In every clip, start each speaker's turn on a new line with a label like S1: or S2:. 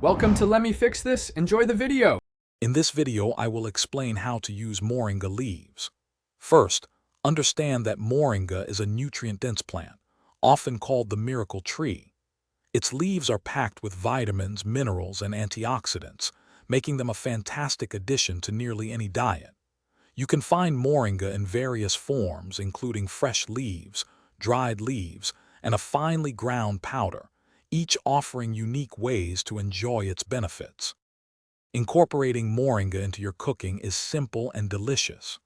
S1: Welcome to Let Me Fix This. Enjoy the video.
S2: In this video, I will explain how to use moringa leaves. First, understand that moringa is a nutrient-dense plant, often called the miracle tree. Its leaves are packed with vitamins, minerals, and antioxidants, making them a fantastic addition to nearly any diet. You can find moringa in various forms, including fresh leaves, dried leaves, and a finely ground powder, each offering unique ways to enjoy its benefits. Incorporating moringa into your cooking is simple and delicious.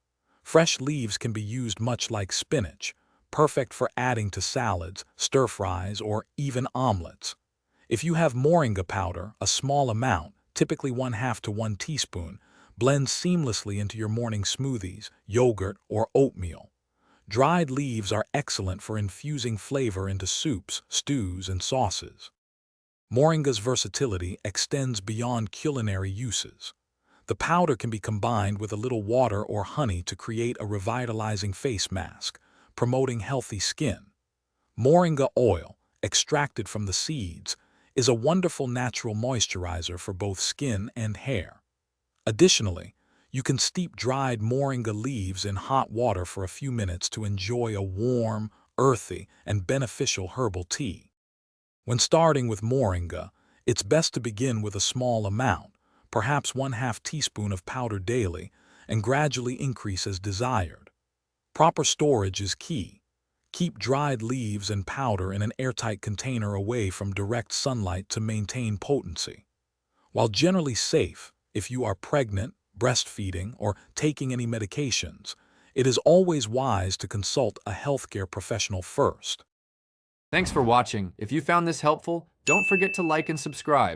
S2: Fresh leaves can be used much like spinach, perfect for adding to salads, stir-fries, or even omelets. If you have moringa powder, a small amount, typically 1/2 to 1 teaspoon, blend seamlessly into your morning smoothies, yogurt, or oatmeal. Dried leaves are excellent for infusing flavor into soups, stews, and sauces. Moringa's versatility extends beyond culinary uses. The powder can be combined with a little water or honey to create a revitalizing face mask, promoting healthy skin. Moringa oil, extracted from the seeds, is a wonderful natural moisturizer for both skin and hair. Additionally, you can steep dried moringa leaves in hot water for a few minutes to enjoy a warm, earthy, and beneficial herbal tea. When starting with moringa, it's best to begin with a small amount, perhaps 1/2 teaspoon of powder daily, and gradually increase as desired. Proper storage is key. Keep dried leaves and powder in an airtight container away from direct sunlight to maintain potency. While generally safe, if you are pregnant, breastfeeding, or taking any medications, it is always wise to consult a healthcare professional first.
S1: Thanks for watching. If you found this helpful, don't forget to like and subscribe.